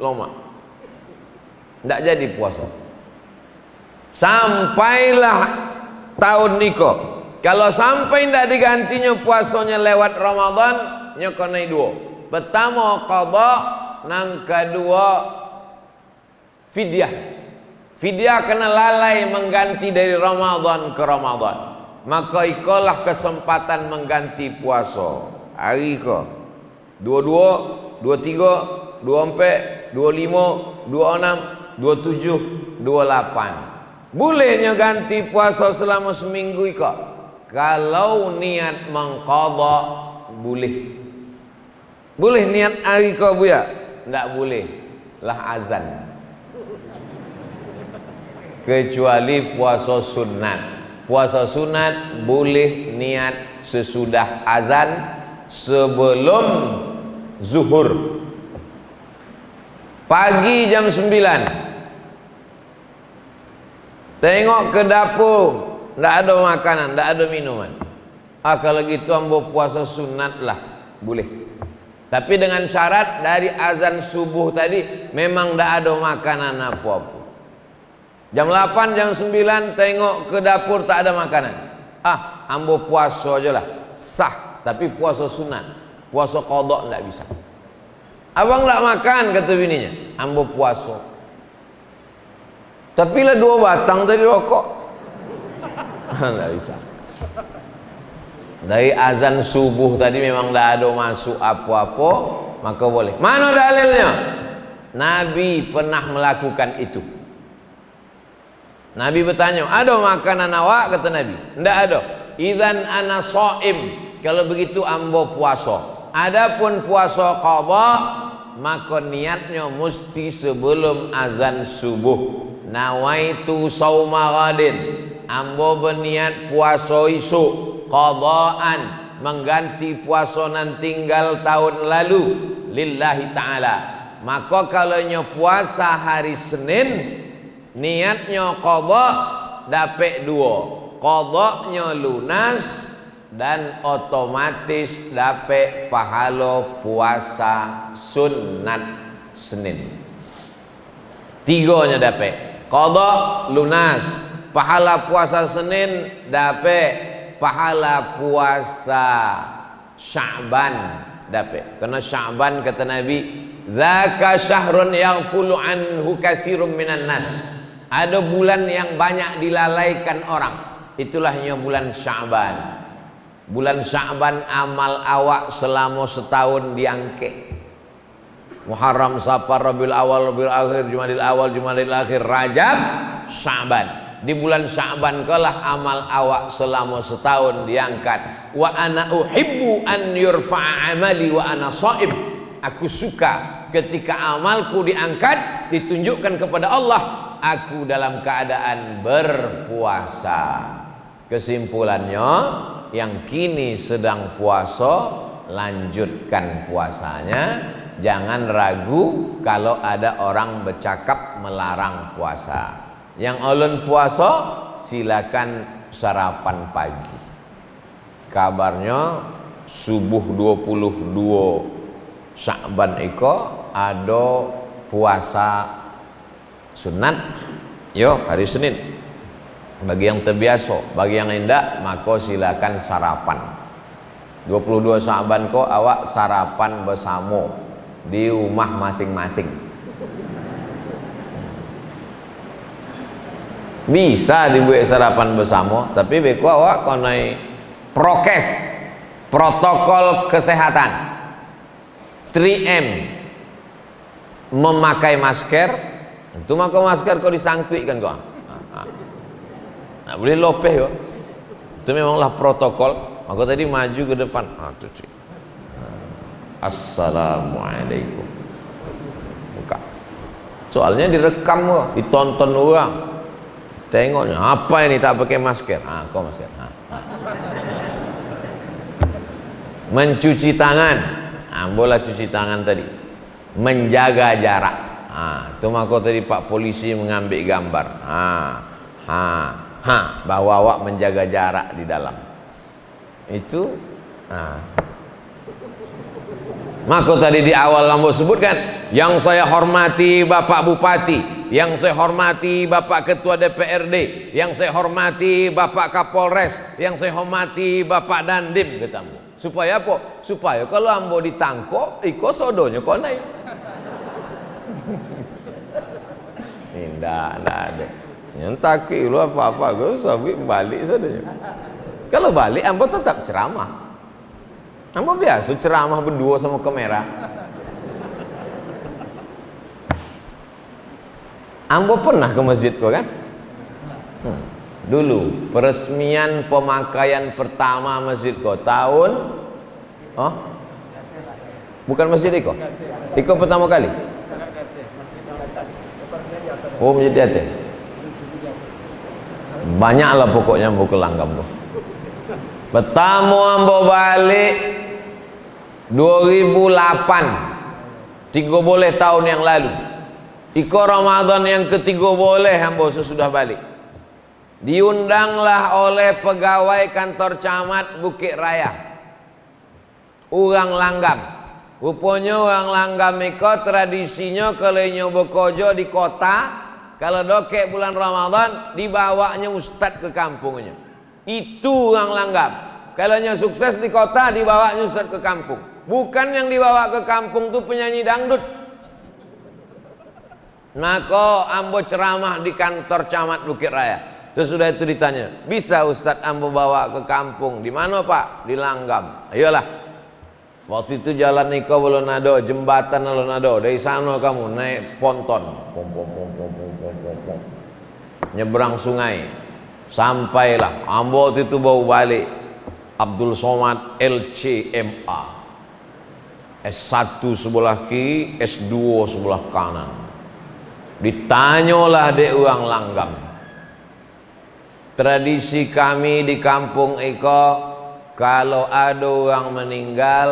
loma, tidak jadi puasa sampailah tahun niko. Kalau sampai tidak digantinya puasanya lewat Ramadan, nyokonai dua. Pertama qadha, nang kedua fidyah. Fidyah kena lalai mengganti dari Ramadan ke Ramadan, maka ikolah kesempatan mengganti puasa hari ke 22, 23, 24, 25, 26, 27, 28. Bolehnya ganti puasa selama seminggu iko. Kalau niat mengqadha boleh. Boleh niat hari iko buya? Tidak boleh. Lah azan. Kecuali puasa sunat. Puasa sunat boleh niat sesudah azan, sebelum zuhur. Pagi jam 9 tengok ke dapur, tidak ada makanan, tidak ada minuman. Kalau gitu ambo puasa sunat lah, boleh. Tapi dengan syarat dari azan subuh tadi memang tidak ada makanan apa-apa. Jam 8, jam 9 tengok ke dapur tak ada makanan. Ambo puasa aja lah, sah. Tapi puasa sunat, puasa qadha tidak bisa. Abang tak makan, kata bininya, ambo puasa. Tapi lah 2 batang tadi rokok. Tidak bisa. Dari azan subuh tadi memang tidak ada masuk apa-apa, maka boleh. Mana dalilnya? Nabi pernah melakukan itu. Nabi bertanya, ada makanan awak? Kata Nabi, tidak ada. Idzan ana shaim, kalau begitu ambo puasa. Adapun puasa qadha, maka niatnya mesti sebelum azan subuh. Nawaitu sauma ghadin, ambo berniat puasa esok qadhaan, mengganti puasa nan tinggal tahun lalu lillahi ta'ala. Maka kalaunya puasa hari Senin, niatnya qadha dapat 2, qadhanya lunas dan otomatis dapat pahala puasa sunat Senin. 3-nya dapat qadha lunas, pahala puasa Senin, dapat pahala puasa Sya'ban dapat. Karena Sya'ban kata Nabi, dzaka syahrun yaghfulu anhu katsirun minan nas. Ada bulan yang banyak dilalaikan orang, itulahnya bulan Sya'ban. Bulan Sya'ban amal awak selama setahun diangkat. Muharram, Safar, Rabiul Awal, Rabiul Akhir, Jumadil Awal, Jumadil Akhir, Rajab, Sya'ban. Di bulan Sya'ban kalah amal awak selama setahun diangkat. Wa ana uhibbu an yurfa'a amali wa ana shaim. Aku suka ketika amalku diangkat, ditunjukkan kepada Allah, aku dalam keadaan berpuasa. Kesimpulannya, yang kini sedang puasa, lanjutkan puasanya. Jangan ragu kalau ada orang bercakap melarang puasa. Yang ulun puasa, silakan sarapan pagi. Kabarnya subuh 22 Sya'ban iko ada puasa sunat, yo hari Senin. Bagi yang terbiasa, bagi yang tidak, maka silakan sarapan. 22 Sya'ban ko awak sarapan bersama di rumah masing-masing. Bisa dibuat sarapan bersama, tapi beko awak konai prokes, protokol kesehatan, 3M, memakai masker. Itu maka masker kau disangkui kan kau. Nah, boleh lopeh kok. Itu memanglah protokol. Maka tadi maju ke depan. Assalamualaikum. Buka. Soalnya direkam kok, ditonton orang. Tengoknya, apa ini tak pakai masker? Kau masker. Mencuci tangan. Boleh cuci tangan tadi. Menjaga jarak. Itu maka tadi Pak Polisi mengambil gambar. Bahwa awak menjaga jarak di dalam. Itu Maka tadi di awal ambo sebutkan, yang saya hormati Bapak Bupati, yang saya hormati Bapak Ketua DPRD, yang saya hormati Bapak Kapolres, yang saya hormati Bapak Dandim, kata ambo. Supaya apa? Supaya kalau ambo ditangkok, iko sodonya kok naik. Tidak ada. Yang taki lu apa-apa, gue sabi balik saja. Kalau balik, ambo tetap ceramah. Ambo biasa ceramah berdua sama kamera. Ambo pernah ke masjid kok kan? Dulu peresmian pemakaian pertama masjid kok tahun, bukan masjid Iko. Iko pertama kali. Oh masjid Jati. Banyaklah pokoknya ambo ke Langgam kok. Pertama ambo balik 2008, 3 boleh tahun yang lalu. Iko Ramadan yang ketiga boleh ambo sesudah balik. Diundanglah oleh pegawai kantor camat Bukit Raya, orang Langgam. Rupanya orang Langgam iko tradisinya kalau nyoba kojo di kota, kalau dokek bulan Ramadan dibawanya ustad ke kampungnya. Itu orang Langgam. Kalau yang sukses di kota dibawanya ustad ke kampung. Bukan yang dibawa ke kampung tuh penyanyi dangdut. Maka ambo ceramah di kantor camat Bukit Raya. Sesudah itu ditanya, bisa Ustadz ambo bawa ke kampung? Di mana Pak? Di Langgam. Ayolah. Waktu itu jalan Niko belum ada, jembatan belum ada. Dari sana kamu naik ponton, nyebrang sungai, sampailah. Ambo waktu itu bawa balik Abdul Somad LCMA. S1 sebelah kiri, S2 sebelah kanan. Ditanyalah dek orang Langgam. Tradisi kami di kampung Iko, kalau ada orang meninggal,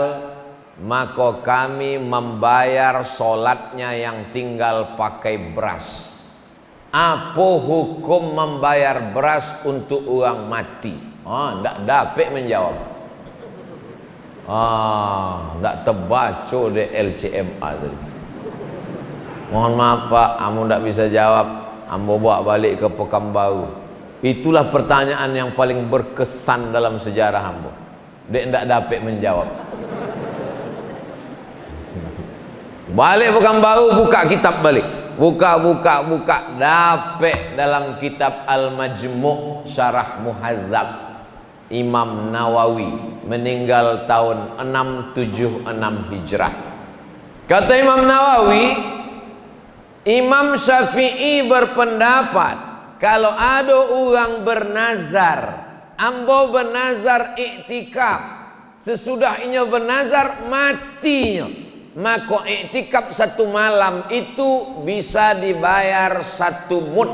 maka kami membayar solatnya yang tinggal pakai beras. Apa hukum membayar beras untuk orang mati? Ndak dapat menjawab. Ndak terbaca di LCMA tadi. Mohon maaf Pak, ambo ndak bisa jawab. Ambo bawa balik ke Pekanbaru. Itulah pertanyaan yang paling berkesan dalam sejarah ambo. Dek ndak dapat menjawab. Balik Pekanbaru, buka kitab balik. Buka. Dapat dalam kitab Al-Majmu' Syarah Muhazzab. Imam Nawawi meninggal tahun 676 Hijrah. Kata Imam Nawawi, Imam Syafi'i berpendapat kalau ada orang bernazar, ambo bernazar iktikaf, sesudah inya bernazar matinya, maka iktikaf 1 malam itu bisa dibayar 1 mud.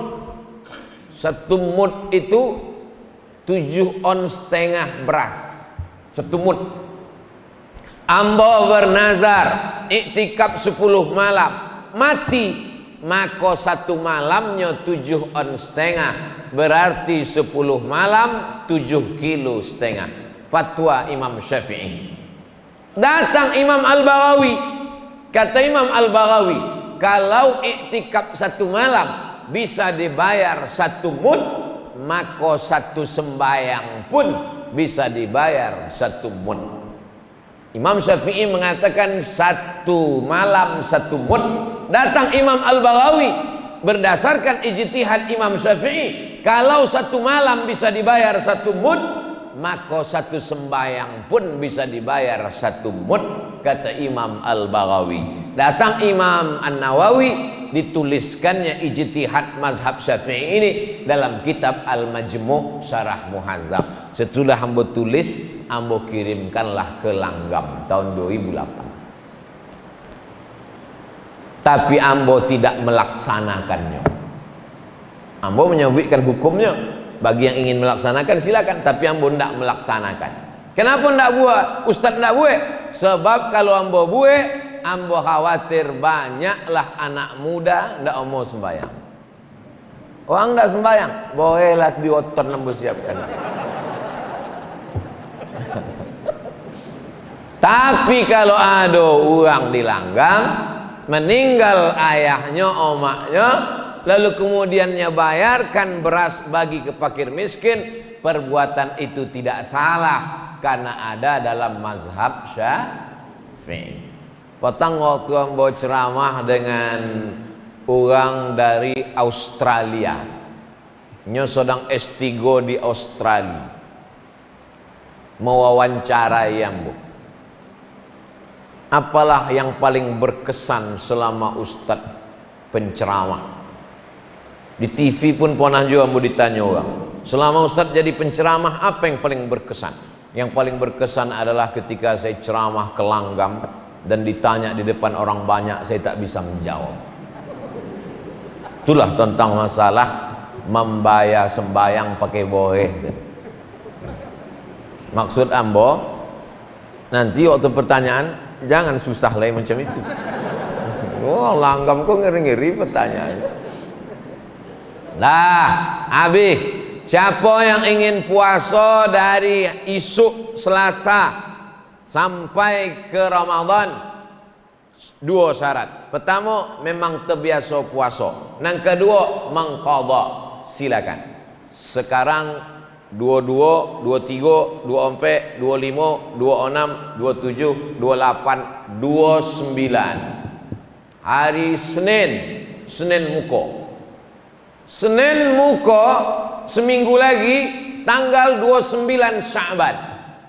1 mud itu 7,5 ons beras. 1 mud. Ambo bernazar iktikaf 10 malam, mati, maka 1 malamnya 7,5 ons, berarti 10 malam 7,5 kilo. Fatwa Imam Syafi'i. Datang Imam Al-Baghawi. Kata Imam Al-Baghawi, kalau iktikaf 1 malam bisa dibayar 1 mud, maka 1 sembayang pun bisa dibayar 1 mud. Imam Syafi'i mengatakan 1 malam 1 mud. Datang Imam Al-Baghawi, berdasarkan ijtihad Imam Syafi'i, kalau 1 malam bisa dibayar 1 mud, maka 1 sembayang pun bisa dibayar 1 mud, kata Imam Al-Baghawi. Datang Imam An-Nawawi, dituliskannya ijtihad mazhab Syafi'i ini dalam kitab Al-Majmu' Syarah Muhazzab. Sesudah ambo tulis, ambo kirimkanlah ke Langgam tahun 2008. Tapi ambo tidak melaksanakannya. Ambo menyebutkan hukumnya, bagi yang ingin melaksanakan silakan, tapi ambo tidak melaksanakan. Kenapa tidak buat? Ustadz tidak buat? Sebab kalau ambo buat, ambo khawatir banyaklah anak muda ndak mau sembahyang. Orang ndak sembahyang, bolehlah diotor ambo siapkan. Tapi kalau ada orang dilanggam, meninggal ayahnya, omaknya, lalu kemudiannya bayarkan beras bagi ke fakir miskin, perbuatan itu tidak salah karena ada dalam mazhab Syafi'i. Petang waktu ambo ceramah dengan orang dari Australia, nyo sedang S3 di Australia, mewawancarai ambo. Apalah yang paling berkesan selama Ustadz penceramah? Di TV pun pernah juga mau ditanya orang, selama Ustadz jadi penceramah apa yang paling berkesan? Yang paling berkesan adalah ketika saya ceramah ke langgam dan ditanya di depan orang banyak, saya tak bisa menjawab. Itulah tentang masalah membayar sembayang pakai bohe. Maksud ambo, nanti waktu pertanyaan jangan susah lah macam itu. Oh, langgam kok ngeri-ngeri pertanyaan. Lah, abi, siapa yang ingin puasa dari isuk Selasa sampai ke Ramadan? Dua syarat. Pertama, memang terbiasa puasa. Yang kedua, mengqadha. Silakan. Sekarang 22, 23, 24, 25, 26, 27, 28, 29. Hari Senin muka. Senin muka seminggu lagi tanggal 29 Sya'ban.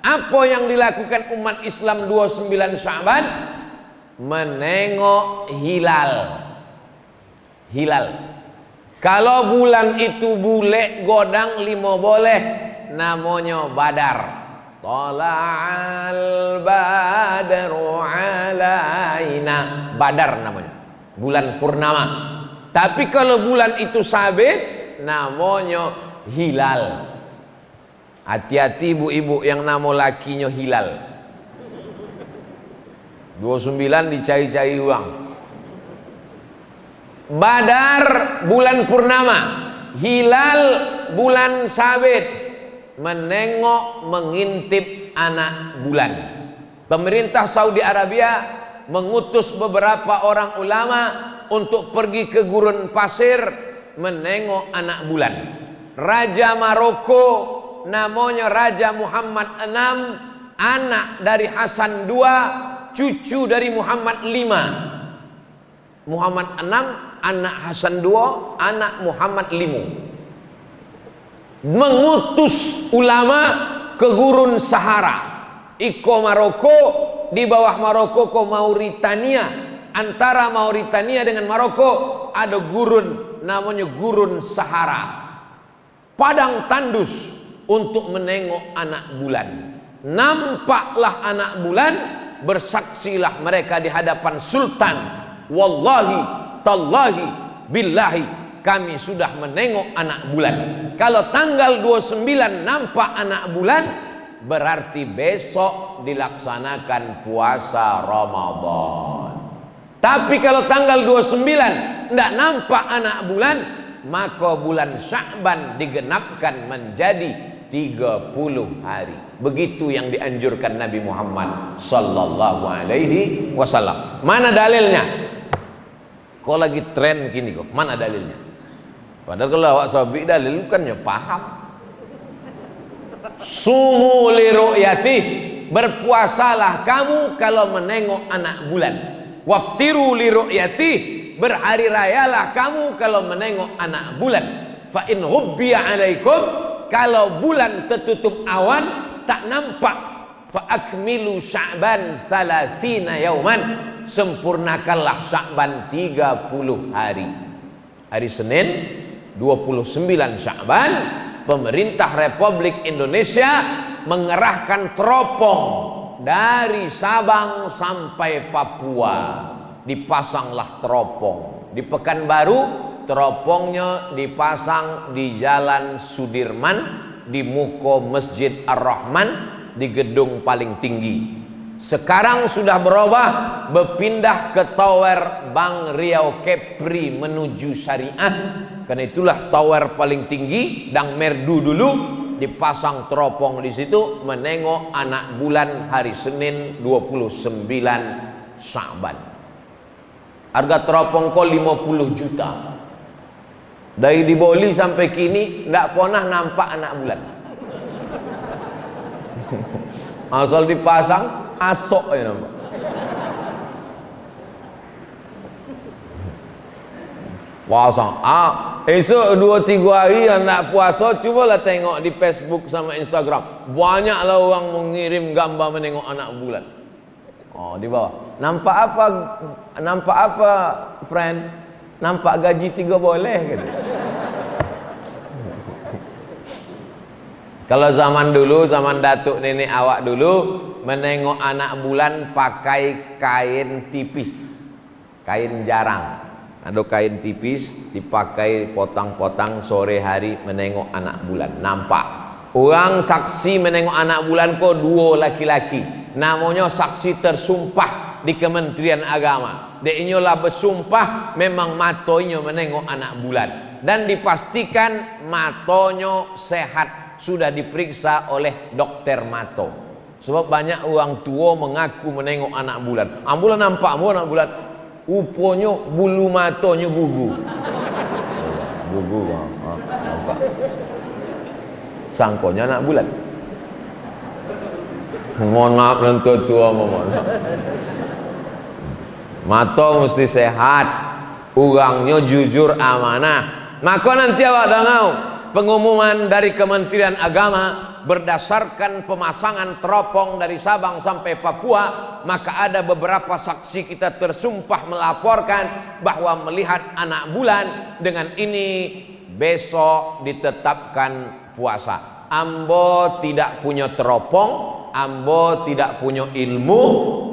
Apa yang dilakukan umat Islam 29 Sya'ban? Menengok hilal. Kalau bulan itu bule godang 5 boleh, namanya badar. Tala'al badru alaina, badar namanya, bulan purnama. Tapi kalau bulan itu sabit, namanya hilal. Hati-hati ibu-ibu yang nama lakinya hilal. 29 dicari-cari uang. Badar bulan purnama, hilal bulan sabit. Menengok, mengintip anak bulan. Pemerintah Saudi Arabia mengutus beberapa orang ulama untuk pergi ke gurun pasir menengok anak bulan. Raja Maroko namanya Raja Muhammad VI, anak dari Hasan II, cucu dari Muhammad V. Muhammad VI, anak Hasan II, anak Muhammad V. Mengutus ulama ke gurun Sahara. Iko Maroko, di bawah Maroko ke Mauritania. Antara Mauritania dengan Maroko ada gurun namanya gurun Sahara. Padang tandus untuk menengok anak bulan. Nampaklah anak bulan, bersaksilah mereka di hadapan sultan. Wallahi, tallahi, billahi, kami sudah menengok anak bulan. Kalau tanggal 29 nampak anak bulan, berarti besok dilaksanakan puasa Ramadan. Tapi kalau tanggal 29 tidak nampak anak bulan, maka bulan Sya'ban digenapkan menjadi 30 hari. Begitu yang dianjurkan Nabi Muhammad sallallahu alaihi wasallam. Mana dalilnya? Kok lagi tren gini kok? Mana dalilnya? Padahal kalau awak sabi dalil bukannya paham. Sumu li ru'yati, berpuasalah kamu kalau menengok anak bulan. Waftiru li ru'yati, berhari rayalah kamu kalau menengok anak bulan. Fa in ghubbiya alaikum, kalau bulan tertutup awan tak nampak, fa akmilu Sya'ban 30 yauman, sempurnakanlah Sya'ban 30 hari. Hari Senin 29 Sya'ban, pemerintah Republik Indonesia mengerahkan teropong dari Sabang sampai Papua. Dipasanglah teropong. Di Pekanbaru teropongnya dipasang di Jalan Sudirman, di muka Masjid Ar-Rahman, di gedung paling tinggi. Sekarang sudah berubah, berpindah ke Tower Bank Riau Kepri menuju Syariah. Karena itulah tower paling tinggi, dan merdu dulu. dipasang teropong di situ menengok anak bulan hari Senin 29 Sya'ban. Harga teropong kok 50 juta. Dari di Bali sampai kini tidak pernah nampak anak bulan. Asal dipasang asok ya nampak. Puasa. Esok 2-3 hari yang nak puasa, cubalah tengok di Facebook sama Instagram. Banyaklah orang mengirim gambar menengok anak bulan. Oh, di bawah. Nampak apa? Nampak apa, friend? Nampak gaji 3 boleh gitu. Kalau zaman dulu, zaman datuk nenek awak dulu, menengok anak bulan pakai kain tipis, kain jarang. Ada kain tipis dipakai potang-potang sore hari menengok anak bulan. Nampak orang saksi menengok anak bulan kok 2 laki-laki, namanya saksi tersumpah di Kementerian Agama. Dia lah bersumpah memang matonya menengok anak bulan dan dipastikan matonya sehat, sudah diperiksa oleh dokter mato. Sebab banyak orang tua mengaku menengok anak bulan. Ambulan nampak anak bulan. Rupanya bulu matanya gugur. Gugur. Nampak. Sangkonya anak bulan. Mohon maaf nanti tua mohon. Mata mesti sehat, orangnya jujur amanah. Maka nanti awak dengar pengumuman dari Kementerian Agama berdasarkan pemasangan teropong dari Sabang sampai Papua, maka ada beberapa saksi kita tersumpah melaporkan bahwa melihat anak bulan. Dengan ini besok ditetapkan puasa. Ambo tidak punya teropong, ambo tidak punya ilmu,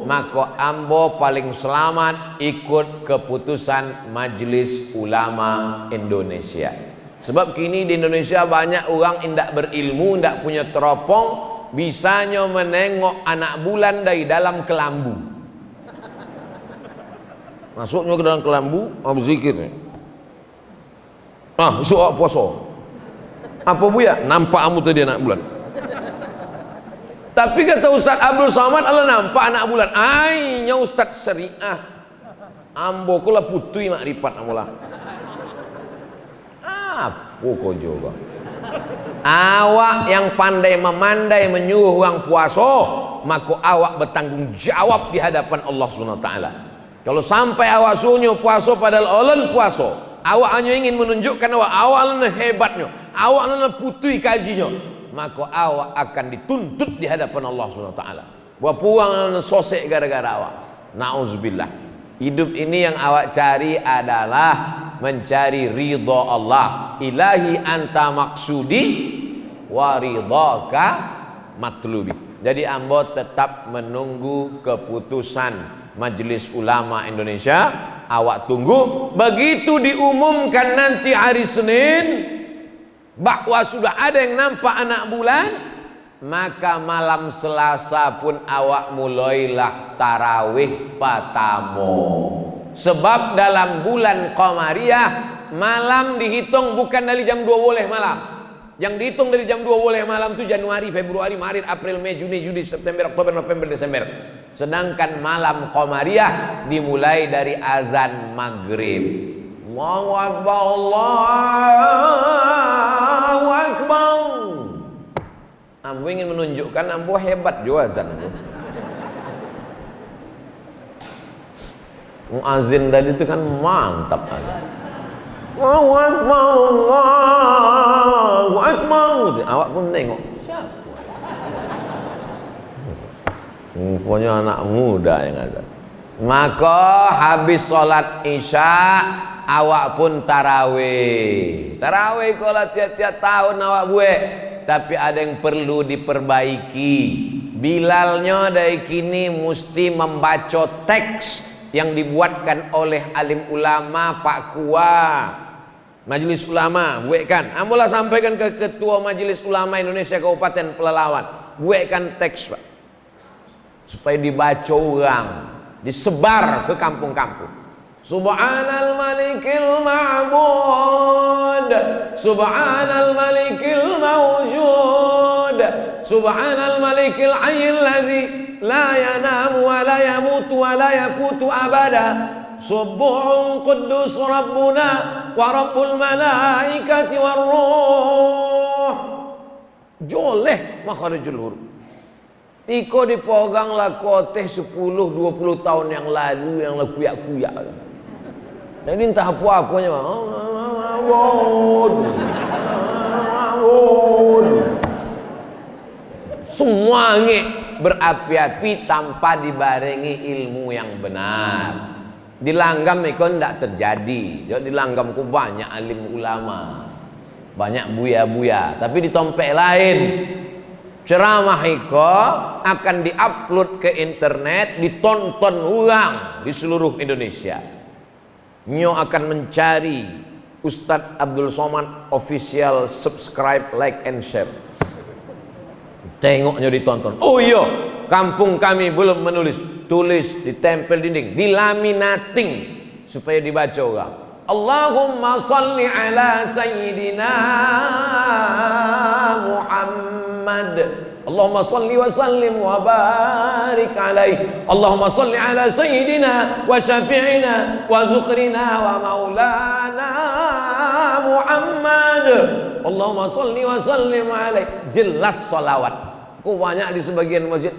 maka ambo paling selamat ikut keputusan Majelis Ulama Indonesia. Sebab kini di Indonesia banyak orang tidak berilmu, tidak punya teropong, bisanya menengok anak bulan dari dalam kelambu. Masuknya ke dalam kelambu, berzikir. Esok puasa. Apa buya? Nampak kamu tadi anak bulan. Tapi kata Ustaz Abdul Somad, Allah nampak anak bulan. Ainya Ustaz Syariah. Ambo kula putui makrifat amulah. Apa kau juga? Awak yang pandai memandai menyuruh orang puasa, maka awak bertanggung jawab di hadapan Allah Subhanahu wa taala. Kalau sampai awak suruh puasa padahal Allah puasa, awak hanya ingin menunjukkan awak hebatnya, awak putui kajinya, maka awak akan dituntut di hadapan Allah Subhanahu wa taala. Buat puang sosek gara-gara awak. Nauzubillah. Hidup ini yang awak cari adalah mencari ridha Allah. Ilahi anta maksudi wa ridhaka matlubi. Jadi ambo tetap menunggu keputusan Majelis Ulama Indonesia. Awak tunggu. Begitu diumumkan nanti hari Senin bahwa sudah ada yang nampak anak bulan, maka malam Selasa pun awak mulailah tarawih patamo. Sebab dalam bulan Qamariyah malam dihitung bukan dari jam 2 boleh malam. Yang dihitung dari jam 2 boleh malam itu Januari, Februari, Maret, April, Mei, Juni, Juli, September, Oktober, November, Desember. Sedangkan malam Qamariyah dimulai dari azan maghrib. Allahu Akbar, Allahu Akbar. Ambo ingin menunjukkan ambo hebat juga azan. Muazin tadi itu kan mantap azan. Allahu Akbar, Allahu Akbar. Awak pun tengok. Siapa? Punya anak muda yang azan. Maka habis sholat isya awak pun tarawih. Tarawih kalau tiap-tiap tahun awak buat. Tapi ada yang perlu diperbaiki. Bilalnya dari kini mesti membaca teks yang dibuatkan oleh alim ulama Pak Kua, Majelis Ulama. Buatkan, ambolah sampaikan ke Ketua Majelis Ulama Indonesia Kabupaten Pelalawan. Buatkan teks Pak, supaya dibaca orang, disebar ke kampung-kampung. Subhanal Malikil Ma'bud, Subhanal Malikil Mawjud, Subhanal malikil hayyil ladzi la yanamu wa la yamutu wa la yafutu abada. Subuhun quddus rabbuna wa rabbul malaikati war ruh. Joleh makharijul huruf. Iko dipegang laku teh 10-20 tahun yang lalu yang laku kuyak-kuyak. Jadi entah apa akunya. Semua berapi-api tanpa dibarengi ilmu yang benar. Di langgam itu tidak terjadi. Jadi di langgamku banyak alim ulama, banyak buya-buya. Tapi di tompek lain, ceramah itu akan diupload ke internet, ditonton ulang di seluruh Indonesia. Nyo akan mencari Ustadz Abdul Somad official, subscribe, like and share. Tengoknya ditonton. Oh iya, kampung kami belum menulis, tulis, ditempel dinding, dilaminating supaya dibaca orang. Allahumma salli ala sayyidina Muhammad. Allahumma salli wa sallim wa barik alaih. Allahumma salli ala sayyidina wa syafi'ina wa zukhrina wa maulana Muhammad. Allahumma salli wa sallim alaih. Jelas salawat. Kok banyak di sebagian masjid,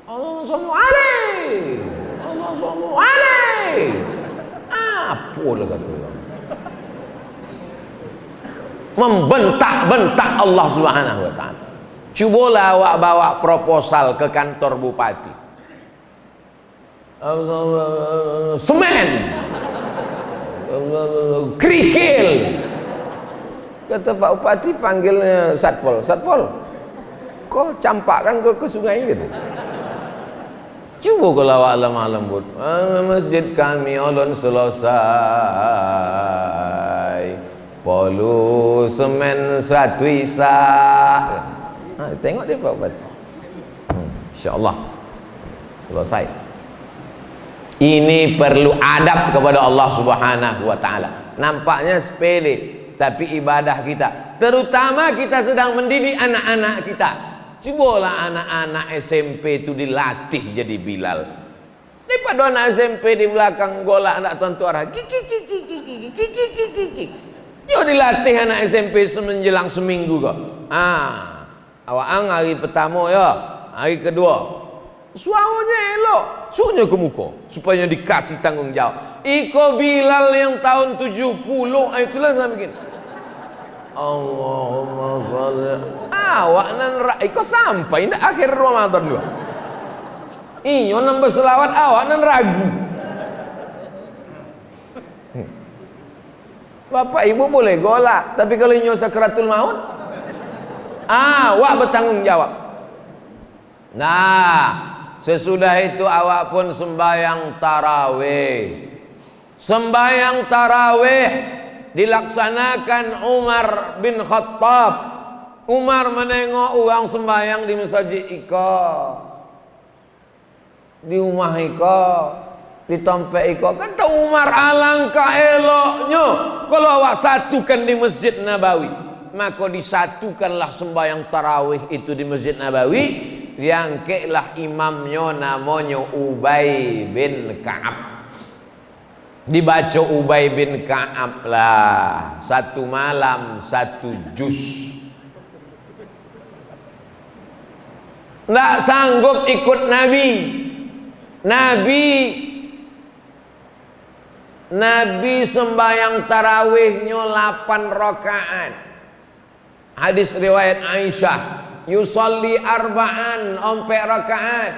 Allahumma salli alaih, Allahumma salli alaih. Apa lah kata orang? Membentak-bentak Allah Subhanahu wa ta'ala. Cubalah awak bawa proposal ke kantor bupati. Semen, kerikil. Kata Pak Bupati, panggilnya Satpol. Satpol, kau campakkan ke sungai gitu. Cuba kalau awak lemah lembut. Masjid kami ulun selesai, polu semen satu isak. Tengok dia Pak Bupati. InsyaAllah selesai. Ini perlu adab kepada Allah Subhanahu wa ta'ala. Nampaknya sepele, tapi ibadah kita, terutama kita sedang mendidik anak-anak kita. Cubalah anak-anak SMP itu dilatih jadi Bilal. Daripada anak SMP di belakang golak anak tentu arah, yo dilatih anak SMP menjelang seminggu kok. Awak hari pertama ya, hari kedua suaranya elok, suruhnya ke muka supaya dikasih tanggung jawab. Iko Bilal yang tahun 70, itulah saya bikin. Allahumma sholli. Awak nan iko sampai ndak akhir Ramadan juga. Iyo nambah selawat awak nan ragu. Bapak ibu boleh golak, tapi kalau nyo sakratul maut, awak bertanggung jawab. Nah, sesudah itu awak pun sembahyang tarawih. Sembahyang tarawih dilaksanakan Umar bin Khattab. Umar menengok orang sembahyang di masjid iko, di rumah iko, di tempat iko. Kata Umar, alangkah eloknya kalau awak satukan di Masjid Nabawi. Maka disatukanlah sembahyang tarawih itu di Masjid Nabawi. Yang kelah imamnya namanya Ubay bin Ka'ab. Dibaca Ubay bin Ka'ab lah, satu malam satu juz. Nggak sanggup ikut Nabi sembahyang tarawihnya 8 rakaat. Hadis riwayat Aisyah, yusalli arba'an, 4 rakaat,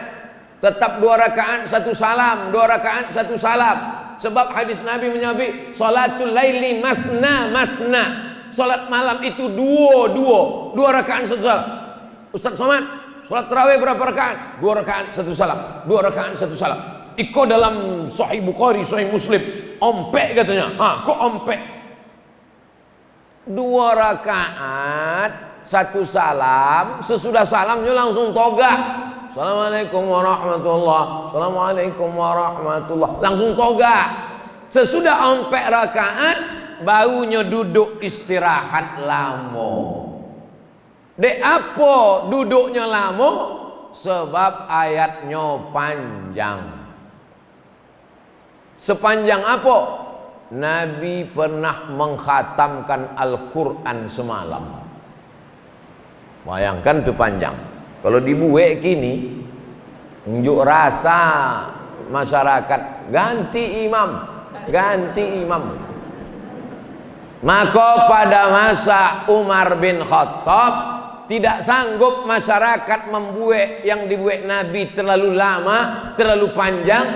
tetap 2 rakaat 1 salam, 2 rakaat 1 salam. Sebab hadis Nabi menyebut salatul laili masna masna, salat malam itu 2 rakaat 1 salam. Ustaz Somad, salat tarawih berapa rakaat? 2 rakaat 1 salam, 2 rakaat 1 salam. Iko dalam Sahih Bukhari, Sahih Muslim, ompek katanya. Kok ompek? 2 rakaat 1 salam, sesudah salamnya langsung toga. Assalamualaikum warahmatullah, Assalamualaikum warahmatullah, langsung toga. Sesudah 4 rakaat barunya duduk istirahat lama. Dek apa duduknya lama? Sebab ayatnya panjang. Sepanjang apa? Nabi pernah mengkhatamkan Al-Quran semalam. Bayangkan itu panjang. Kalau dibuat kini, unjuk rasa masyarakat ganti imam. Maka pada masa Umar bin Khattab tidak sanggup masyarakat membuat yang dibuat Nabi terlalu lama, terlalu panjang.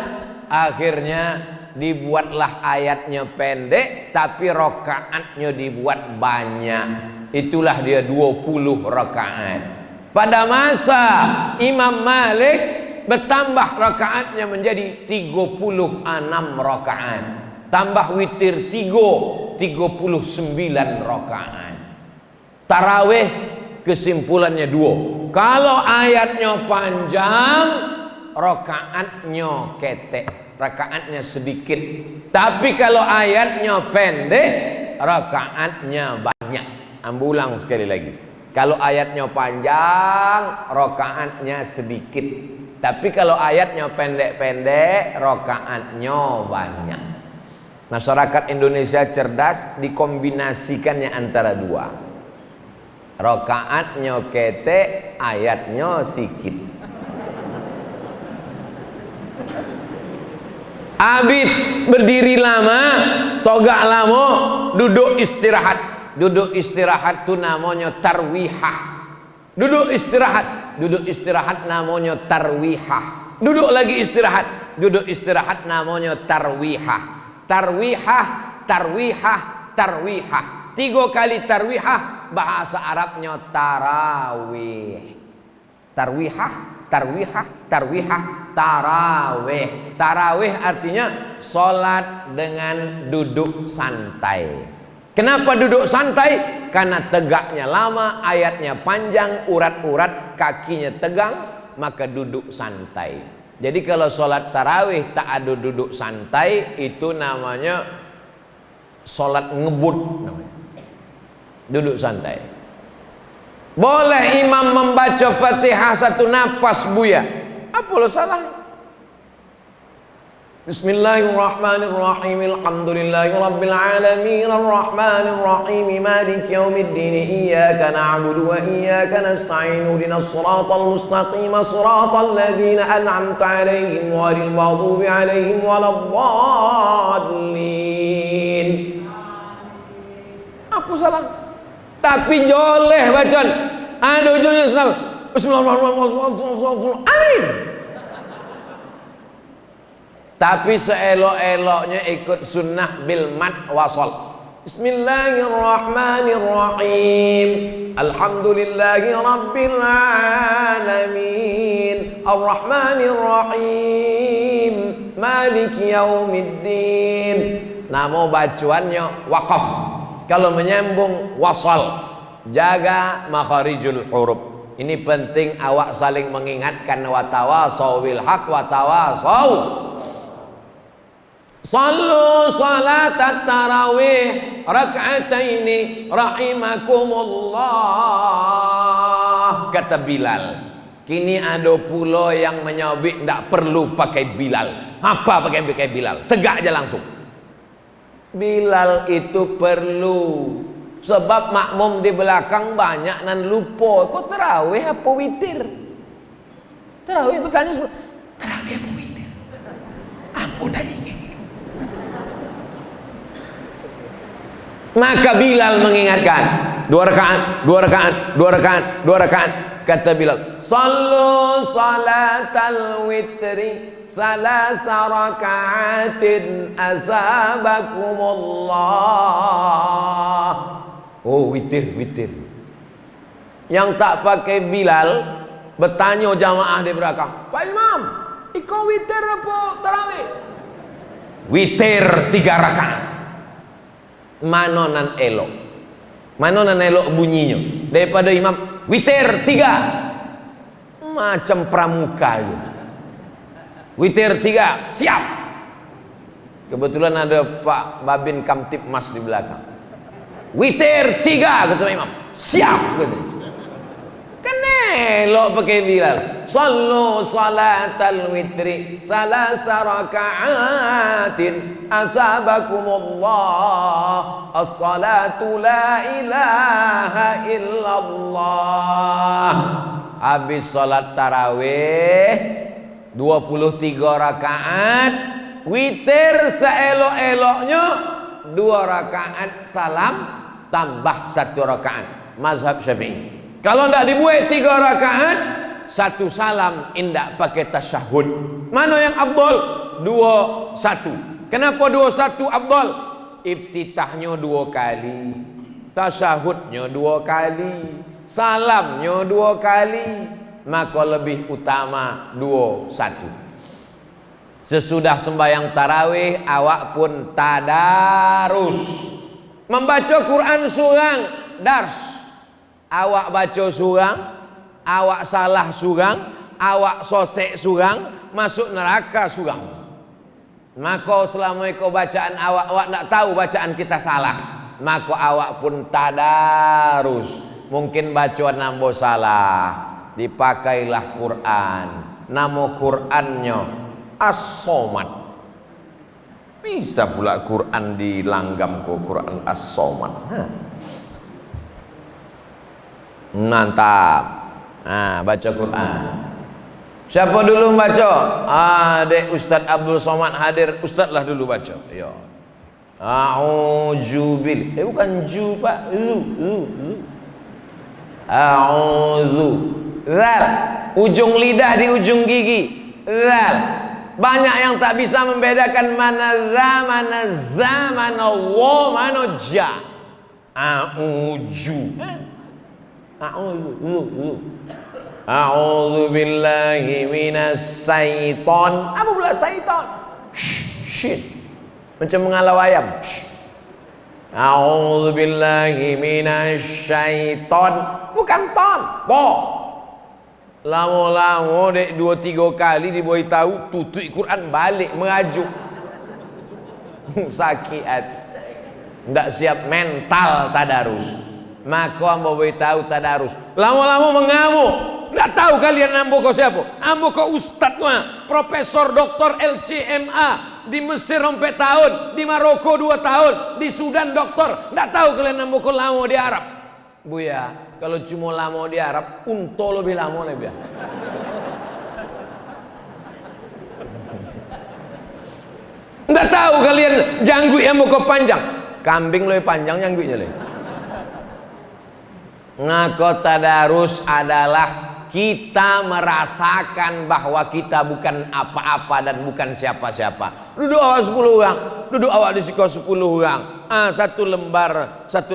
Akhirnya dibuatlah ayatnya pendek, tapi rakaatnya dibuat banyak. Itulah dia 20 rakaat. Pada masa Imam Malik bertambah rakaatnya menjadi 36 rakaat. Tambah witir 39 rakaat. Tarawih kesimpulannya 2. Kalau ayatnya panjang, rakaatnya ketek, rakaatnya sedikit. Tapi kalau ayatnya pendek, rakaatnya banyak. Ambulang sekali lagi. Kalau ayatnya panjang, rakaatnya sedikit. Tapi kalau ayatnya pendek-pendek, rakaatnya banyak. Masyarakat Indonesia cerdas, dikombinasikannya antara dua. Rakaatnya ketek, ayatnya sikit. Abid berdiri lama, togak lama, duduk istirahat. Duduk istirahat itu namanya tarwihah. Duduk istirahat namanya tarwihah. Duduk lagi istirahat, duduk istirahat namanya tarwihah. Tarwihah. 3 kali tarwihah, bahasa Arabnya tarawih. Tarawih. Tarawih artinya salat dengan duduk santai. Kenapa duduk santai? Karena tegaknya lama, ayatnya panjang, urat-urat kakinya tegang, maka duduk santai. Jadi kalau sholat tarawih tak ada duduk santai, itu namanya sholat ngebut namanya. Duduk santai. Boleh imam membaca Fatihah satu napas buya. Apa lo salah? Bismillahirrahmanirrahim. Alhamdulillahirabbil alamin arrahmanir rahim maliki yaumiddin iyyaka na'budu wa iyyaka nasta'in ihdinas siratal mustaqim siratal ladzina an'amta 'alaihim ghairil maghdubi 'alaihim waladdallin. Apa salah? Tapi joleh bacaan. Ada ujungnya Bismillahirrahmanirrahim. Amin. Tapi seelok-eloknya ikut sunnah bil mad wasal. Bismillahirrahmanirrahim. Alhamdulillahi rabbil alamin. Arrahmanirrahim. Maliki yaumiddin. Nama bacaannya waqaf. Kalau menyambung wasal. Jaga makharijul huruf. Ini penting awak saling mengingatkan, wa tawasaw bil haq wa tawasaw. Sallu salatat tarawih rak'ataini rahimakumullah, kata Bilal. Kini ada pula yang menyabik tidak perlu pakai Bilal. Apa pakai Bilal? Tegak aja langsung. Bilal itu perlu, sebab makmum di belakang banyak nan lupa. Kok tarawih apa witir? Tarawih bertanya semua. Tarawih apa witir? Ampun dah ingin. Maka Bilal mengingatkan, 2 rakaat. Kata Bilal, sallu salatal witri salasa rakaatin azabakumullah. Oh, witir. Yang tak pakai Bilal bertanya jamaah di belakang, Pak Imam, ikau witir apa tarawih? Witir 3 rakaat. Mana nan elok bunyinya daripada imam witir 3 macam pramuka gitu. Witir 3 siap. Kebetulan ada Pak Babin Kamtipmas di belakang. Witir 3 kata imam, siap gitu. Elok pakai Bilal. Sallu salatal witri salasa raka'atin asabakumullah as-salatu la ilaha illallah. Habis salat tarawih 23 rakaat, witir seelok-eloknya 2 rakaat salam tambah 1 rakaat. Mazhab Syafi'i. Kalau tidak dibuat 3 rakaat, 1 salam indak pakai tasyahud. Mana yang afdal? 2-1. Kenapa 2-1 afdal? Iftitahnya 2 kali, tasyahudnya 2 kali, salamnya 2 kali, maka lebih utama 2-1. Sesudah sembahyang tarawih, awak pun tadarus, membaca Quran surang, dars. Awak baca surang, awak salah surang, awak sosek surang, masuk neraka surang. Maka selama kau bacaan awak nak tahu bacaan kita salah, maka awak pun tadarus. Mungkin bacaan nambo salah, dipakailah Quran. Nama Qurannya As-Somad. Bisa pula Quran dilanggam ke Quran As-Somad. Mantap. Nah, baca Quran. Siapa dulu baca? Dek Ustaz Abdul Somad hadir. Ustaz lah dulu baca. Ya. A'udzubil. Bukan ju, Pak. A'udzu. Zal. Ujung lidah di ujung gigi. Zal. Banyak yang tak bisa membedakan mana za, mana za, mana wa, mana ja. A'udzu. A'udzu billahi minas syaiton. Apa pula syaiton? Shit. Macam mengalau ayam. A'udzu billahi minas syaiton. Bukan ton, bo. Lama-lama dek 2-3 kali dibuat tahu, tutup Quran balik merajuk. Sakit hati. Tidak siap mental tadarus. Maka ambo tahu tadarus. Lama-lama mengamuk. Tidak tahu kalian ambo kau siapa? Ambo kau ustadz mah, Profesor Doktor LCMA di Mesir 4 tahun, di Maroko 2 tahun, di Sudan doktor. Tidak tahu kalian ambo kau lama di Arab. Buya, kalau cuma lama di Arab, unto lebih lama lebih. Tidak tahu kalian janggut ambo kau panjang. Kambing lebih panjang janggutnya lebih. Ngaku tadarus adalah kita merasakan bahwa kita bukan apa-apa dan bukan siapa-siapa. Duduk awak 10 orang, duduk awak di siko 10 orang. Satu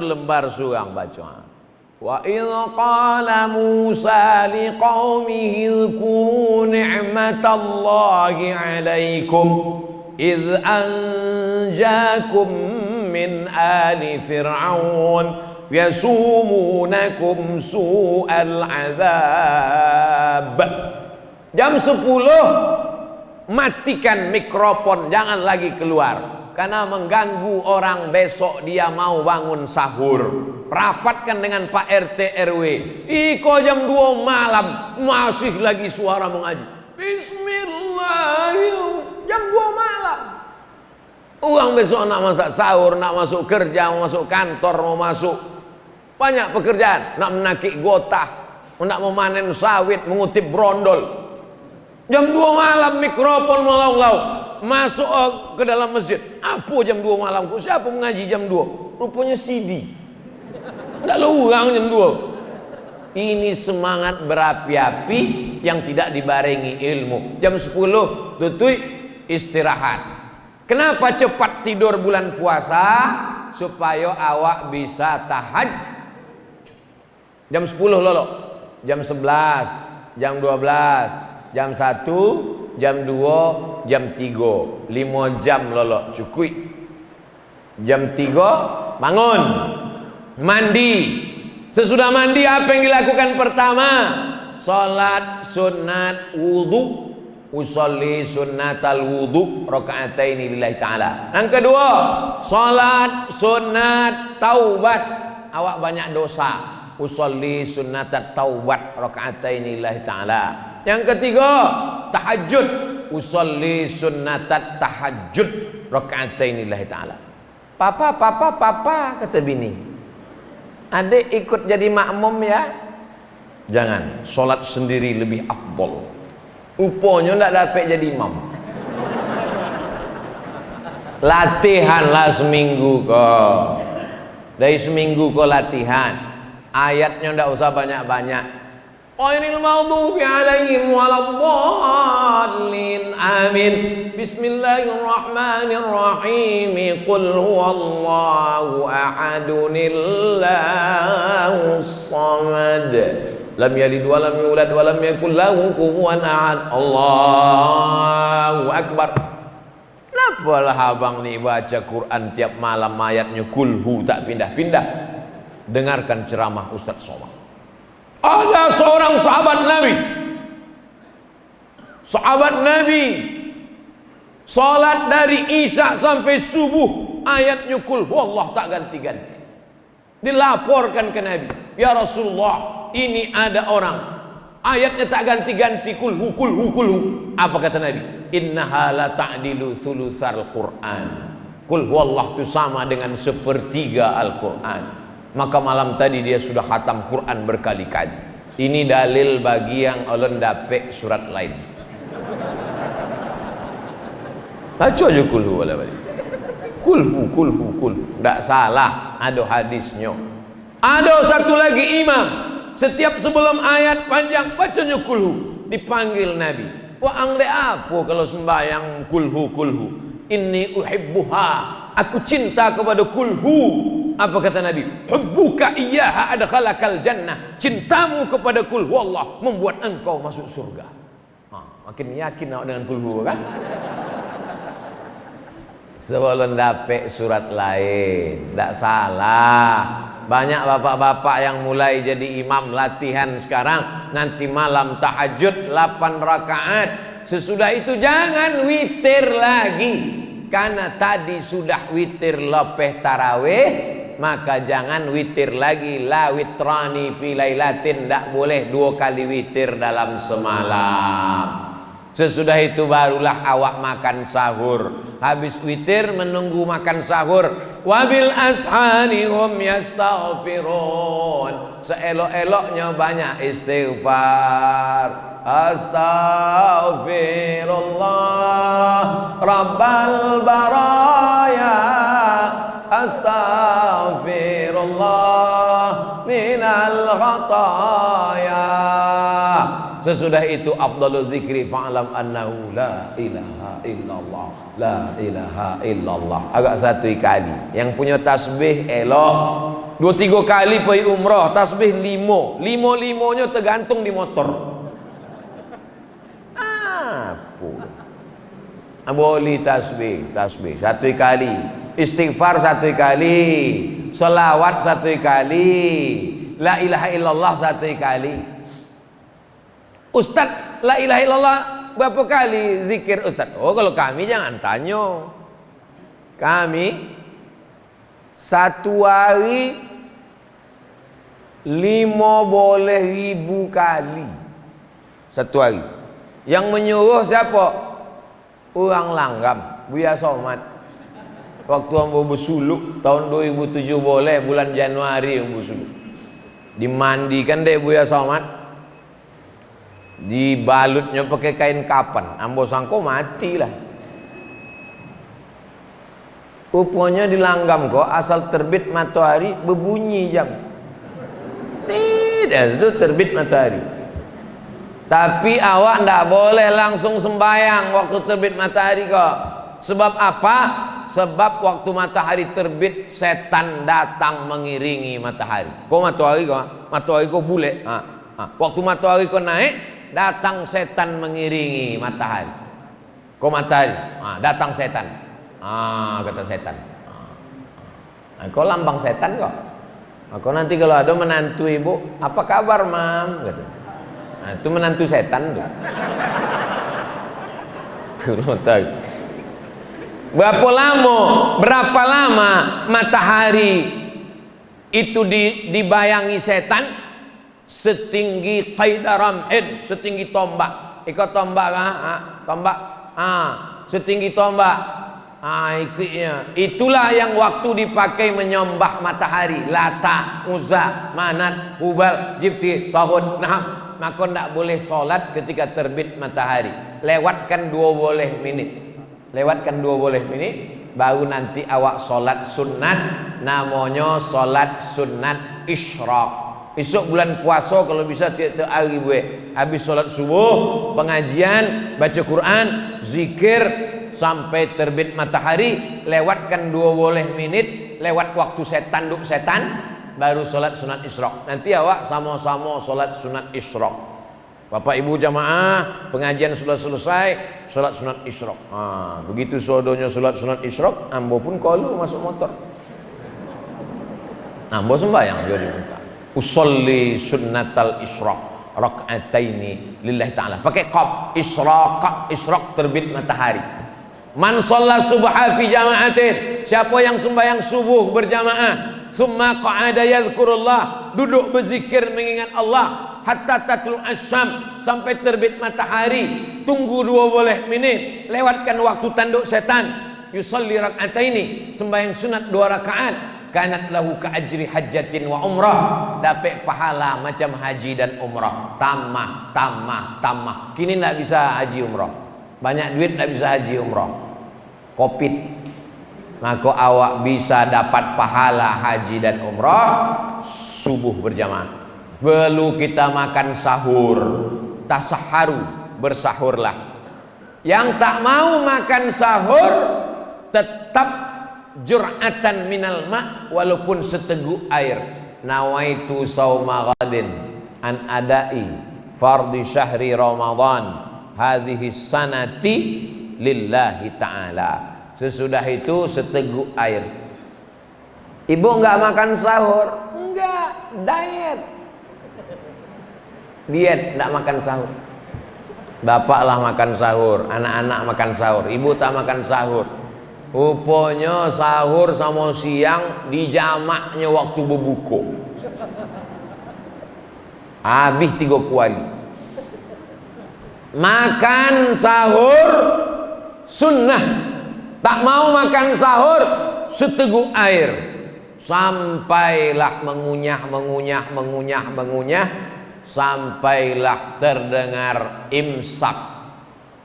lembar surang baca. Wa idh qala Musa liqaumihi dhkuru ni'matallahi 'alaikum idh anjakum min ali fir'aun yasumunakum su'al azab. Jam 10 matikan mikrofon, jangan lagi keluar karena mengganggu orang besok dia mau bangun sahur. Rapatkan dengan Pak RT RW. Iko jam 2 malam masih lagi suara mengaji. Bismillahirrahmanirrahim. Jam 2 malam. Orang besok nak masak sahur, nak masuk kerja, mau masuk kantor, mau masuk banyak pekerjaan, nak menakik gotah, nak memanen sawit, mengutip brondol. Jam 2 malam mikrofon melaung-laung masuk ke dalam masjid. Apa jam 2 malam? Siapa mengaji jam 2? Rupanya CD. Tidak lurang jam 2. Ini semangat berapi-api yang tidak dibarengi ilmu. Jam 10 tutui istirahat. Kenapa cepat tidur bulan puasa? Supaya awak bisa tahajud. Jam 10 lolo, jam 11, jam 12, jam 1, jam 2, jam 3, 5 jam lolo cukup. Jam 3 bangun, mandi. Sesudah mandi apa yang dilakukan pertama? Salat sunat wudu. Usolli sunnatal wudu raka'ataini lillahi ta'ala. Yang kedua, salat sunat taubat. Awak banyak dosa. usolli sunnatat taubat raka'ataini lillahi ta'ala. Yang ketiga, tahajud, usolli sunnatat tahajud raka'ataini lillahi ta'ala. Papa, kata bini, adik ikut jadi makmum ya. Jangan, sholat sendiri lebih afdol. Uponya ndak dapat jadi imam. Latihanlah seminggu kok. Dari seminggu kau latihan, ayatnya ndak usah banyak-banyak. Ghairil maghdubi alaihim waladdallin. Amin. Bismillahirrahmanirrahim. Qul huwallahu ahadunillahus samad. Lam yalid wa lam yulad wa lam yakul lahu kufuwan ahad. Allahu akbar. Kenapalah abang nih baca Quran tiap malam ayatnya kulhu tak pindah-pindah? Dengarkan ceramah Ustadz Somad. Ada seorang sahabat Nabi salat dari Isya sampai subuh ayatnya kulhu Allah tak ganti-ganti. Dilaporkan ke Nabi, ya Rasulullah, ini ada orang ayatnya tak ganti-ganti, kulhu. Apa kata Nabi? Innaha la ta'dilu sulusal Qur'an. Kul huwallah itu sama dengan sepertiga Al-Quran. Maka malam tadi dia sudah khatam Quran berkali-kali. Ini dalil bagi yang ulun dapet surat lain. Baca aja kulhu wala balik. Kulhu. Tak salah, ada hadisnya. Ada satu lagi imam, setiap sebelum ayat panjang bacanya kulhu. Dipanggil Nabi. Wah, angde apa kalau sembahyang kulhu? Inni uhibbuha, aku cinta kepada kulhu. Apa kata Nabi? Hubbuka iyyaha adkhalakal jannah. Cintamu kepada kulhu Allah membuat engkau masuk surga. Makin yakin awak dengan kulhu kan? Sebelum dapet surat lain, tak salah. Banyak bapak-bapak yang mulai jadi imam latihan sekarang, nanti malam tahajud 8 rakaat. Sesudah itu jangan witir lagi, karena tadi sudah witir lepeh tarawih, maka jangan witir lagi. La witrani fi lailatin, tidak boleh 2 kali witir dalam semalam. Sesudah itu barulah awak makan sahur. Habis witir menunggu makan sahur. Wabil ashari hum yastaghfirun. Seelok-eloknya banyak istighfar. Astaghfirullah Rabbal baraya. Astaghfirullah minal khataya. Sesudah itu afdalul zikri fa'lam annahu la ilaha illallah. La ilaha illallah. Agak 1 kali. Yang punya tasbih elok 2-3 kali pergi umrah, tasbih 5. 5-5-nya tergantung di motor. Apa? Boleh tasbih 1 kali. Istighfar 1 kali. Selawat 1 kali. La ilaha illallah 1 kali. Ustaz, la ilaha illallah berapa kali zikir Ustaz? Oh, kalau kami jangan tanya. Kami 1 hari 5 boleh 1000 kali 1 hari. Yang menyuruh siapa? Orang Langgam, Buya Somad. Waktu ambo bersuluk tahun 2007 boleh, bulan Januari ambo bersuluk. Dimandikan deh Buya Somad. Dibalutnya pakai kain kapan, ambo sangko matilah. Rupanya di Langgam kok asal terbit matahari berbunyi jam. Tidak, itu terbit matahari. Tapi awak ndak boleh langsung sembahyang waktu terbit matahari kok. Sebab apa? Sebab waktu matahari terbit setan datang mengiringi matahari. Kok matahari kok bule. Waktu matahari kok naik, datang setan mengiringi matahari. Kok matahari? Datang setan. Kata setan. Kok lambang setan kok. Kok nanti kalau ada menantu ibu, apa kabar mam? Gitu. Itu menantu setan tuh. Berapa lama matahari itu dibayangi setan setinggi qaidaramhin, setinggi tombak. Ikut tombak tombak setinggi tombak. Ikutnya itulah yang waktu dipakai menyembah matahari, Lata, Uzza, Manat, Hubal, Jibti, Tahun, Naham. Maka tidak boleh solat ketika terbit matahari. Lewatkan 20 menit. Lewatkan 20 menit, baru nanti awak solat sunat, namanya solat sunat isyraq. Esok bulan puasa kalau bisa tiap-tiap hari habis solat subuh, pengajian, baca Quran, zikir sampai terbit matahari. Lewatkan 20 menit, lewat waktu setan duk setan, baru solat sunat isyraq. Nanti awak sama-sama solat sunat isyraq. Bapak ibu jamaah, pengajian sudah selesai, solat sunat isyraq. Begitu sodonya solat sunat isyraq, ambo pun kalau masuk motor, ambo sembahyang jadi buka. Usolli sunnatal isyraq rak'ataini lillahi ta'ala. Pakai qaf, isyraq terbit matahari. Man shalla subha fi jama'atin, siapa yang sembahyang subuh berjamaah, summa qa'ada yadhkurullah, duduk berzikir mengingat Allah, hatta tatlu asyam, sampai terbit matahari, tunggu 20 menit, lewatkan waktu tanduk setan, yusalli rak'ataini, sembahyang sunat 2 rakaat, kanat lahu ka ajri hajjatin wa umrah, dapat pahala macam haji dan umrah. Tamah. Kini tidak bisa haji umrah, banyak duit tidak bisa haji umrah, Covid. Maka awak bisa dapat pahala haji dan umrah subuh berjamaah. Perlu kita makan sahur, tasaharu, bersahurlah. Yang tak mau makan sahur tetap jur'atan minal ma', walaupun seteguk air. Nawaitu sauma ghadin an adai fardhi syahri Ramadan hadhihi sanati lillahi ta'ala. Sesudah itu seteguk air. Ibu enggak makan sahur? Enggak, diet enggak makan sahur. Bapaklah makan sahur, anak-anak makan sahur, ibu tak makan sahur. Rupanya sahur sama siang dijamaknya waktu berbuka. Habis 3 kuali. Makan sahur sunnah. Tak mau makan sahur seteguk air. Sampailah mengunyah, sampailah terdengar imsak.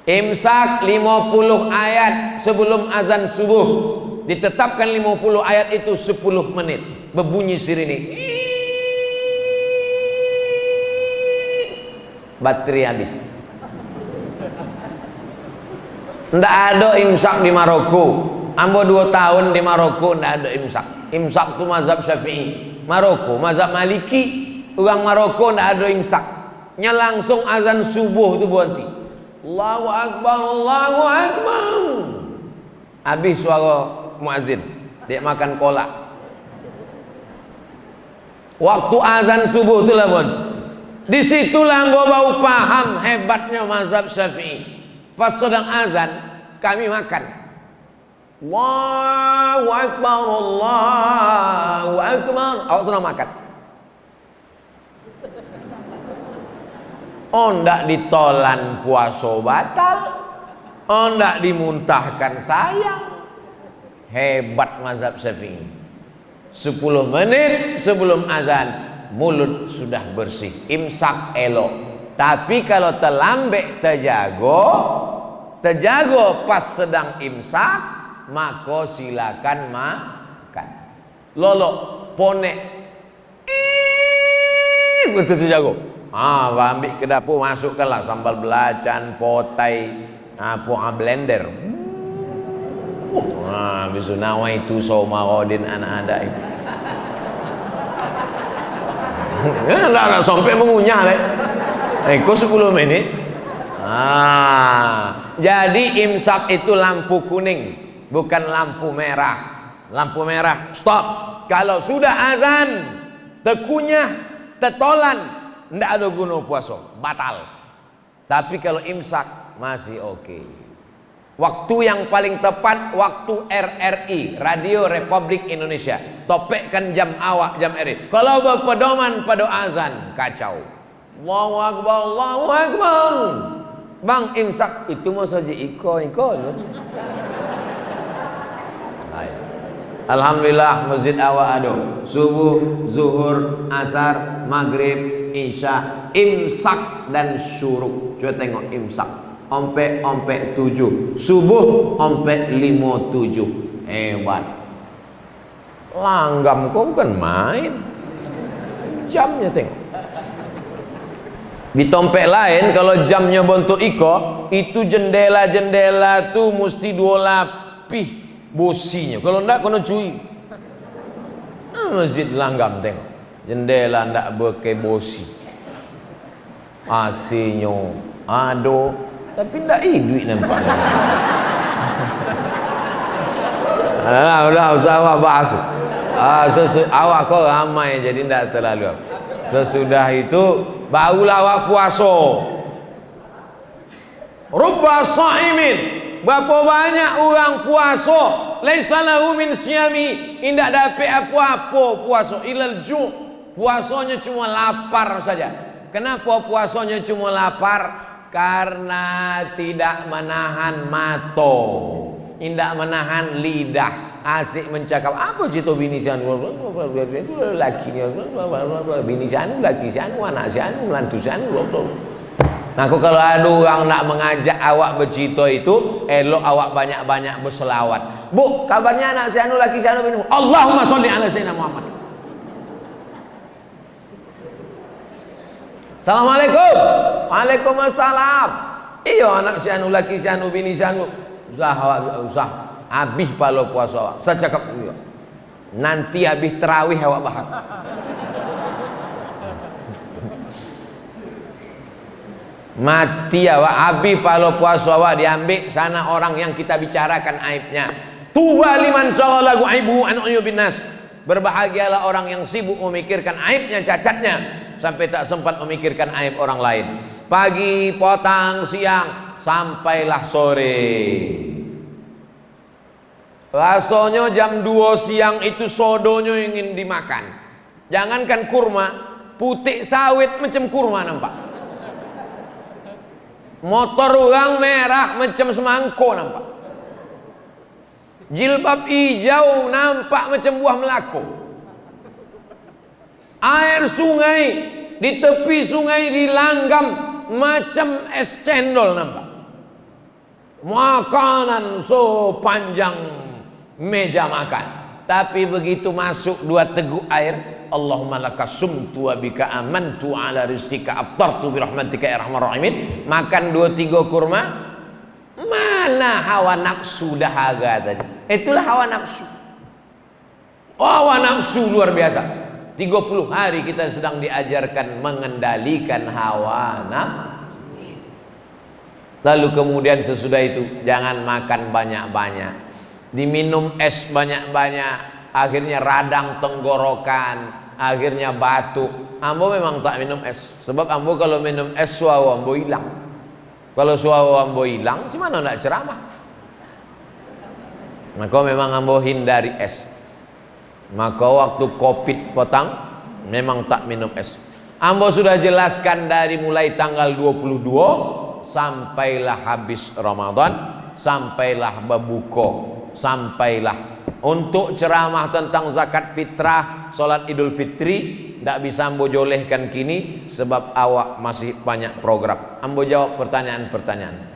Imsak 50 ayat sebelum azan subuh. Ditetapkan 50 ayat itu 10 menit. Berbunyi sirine. Baterai habis. Tidak ada imsak di Maroko. Ambo 2 tahun di Maroko tidak ada imsak. Imsak itu mazhab Syafi'i. Maroko mazhab Maliki. Orang Maroko tidak ada imsak. Nya langsung azan subuh itu berhenti. Allahu Akbar, Allahu Akbar. Habis suara muazzin, dia makan kolak. Waktu azan subuh itulah berhenti. Disitulah gua baru paham hebatnya mazhab Syafi'i. Pas sedang azan kami makan. Allahu Akbar, Allahu Akbar. Awak sudah makan. Ndak ditolan puasa batal, ndak dimuntahkan sayang. Hebat mazhab Syafi'i. 10 menit sebelum azan mulut sudah bersih, imsak elok. Tapi kalau terlambat terjago pas sedang imsak, maka silakan makan. Lolo ponek betul terjago. Ambil ke dapur, masukkanlah sambal belacan, potai, blender. Bisu nawaitu sauma ghadin anak ada itu. Enggak sampai mengunyah leh. Kok 10 menit. Jadi imsak itu lampu kuning, bukan lampu merah. Lampu merah stop. Kalau sudah azan, tekunyah, tetolan, tidak ada guna puasa, batal. Tapi kalau imsak masih oke. Waktu yang paling tepat waktu RRI, Radio Republik Indonesia. Topikkan jam awak jam RRI. Kalau berpedoman pada azan, kacau. Allahu Akbar, Allahu Akbar. Bang imsak itu mau saja iko. Alhamdulillah masjid awak ada subuh, zuhur, asar, maghrib, isya, imsak dan syuruk. Coba tengok imsak. Ompek 7, subuh ompek 5:07. Hebat. Langgam kau bukan main. Jamnya tengok. Di tompek lain kalau jamnya bentuk iko, itu jendela-jendela tuh mesti 2 lapis bosinya. Kalau enggak kena cuy. Masjid Langgam tengok. Jendela enggak berke bosi. AC-nya ado tapi ndak duit nampaknya. Udah usah awak bahas. Awak kau ramai jadi ndak terlalu. Sesudah itu barulah awak puasa. Rubba sha'imin, berapa banyak orang puasa laisa lahu min siyami, indak dapat apa-apa puasa ilal ju', puasanya cuma lapar saja. Kenapa puasanya cuma lapar? Karena tidak menahan mato, tidak menahan lidah, asik mencakap apa cito bini sianu itu laki bini sianu laki sianu anak sianu melantu sianu. Nah kalau ada orang nak mengajak awak bercito itu, elok awak banyak-banyak berselawat. Bu, kabarnya anak sianu laki sianu bini, Allahumma sholli ala sayyidina Muhammad. Assalamualaikum. Waalaikumsalam. Iya anak sianu laki sianu bini sianu. Usah habis palo puasa awak. Saya cakap iya. Nanti habis tarawih awak bahas. Mati awak habis palo puasa awak diambil sana orang yang kita bicarakan aibnya. Tuba liman shaghalahu aibu an uyubin nas. Berbahagialah orang yang sibuk memikirkan aibnya, cacatnya, sampai tak sempat memikirkan aib orang lain. Pagi, petang, siang, sampailah sore. Rasanya jam 2 siang itu sodonya ingin dimakan. Jangankan kurma, putih sawit macam kurma nampak. Motor orang merah macam semangko nampak. Jilbab hijau nampak macam buah melako. Air sungai di tepi sungai di Langgam macam es cendol nampak. Makanan sepanjang meja makan. Tapi begitu masuk 2 teguk air, Allahumma laka sumtu wa bika amantu ala rizqika aftartu bi rahmatika ya arhamar rahimin. Makan 2-3 kurma, mana hawa nafsu dahaga tadi. Itulah hawa nafsu. Hawa nafsu luar biasa. 30 hari kita sedang diajarkan mengendalikan hawa nafsu. Lalu kemudian sesudah itu jangan makan banyak-banyak, diminum es banyak-banyak, akhirnya radang tenggorokan, akhirnya batuk. Ambo memang tak minum es, sebab ambo kalau minum es suara ambo hilang. Kalau suara ambo hilang, gimana nak ceramah? Maka memang ambo hindari es. Maka waktu Covid petang memang tak minum es. Ambo sudah jelaskan dari mulai tanggal 22 sampailah habis Ramadan, sampailah berbuka, sampailah untuk ceramah tentang zakat fitrah, solat Idul Fitri. Tak bisa ambo jolehkan kini sebab awak masih banyak program. Ambo jawab pertanyaan-pertanyaan.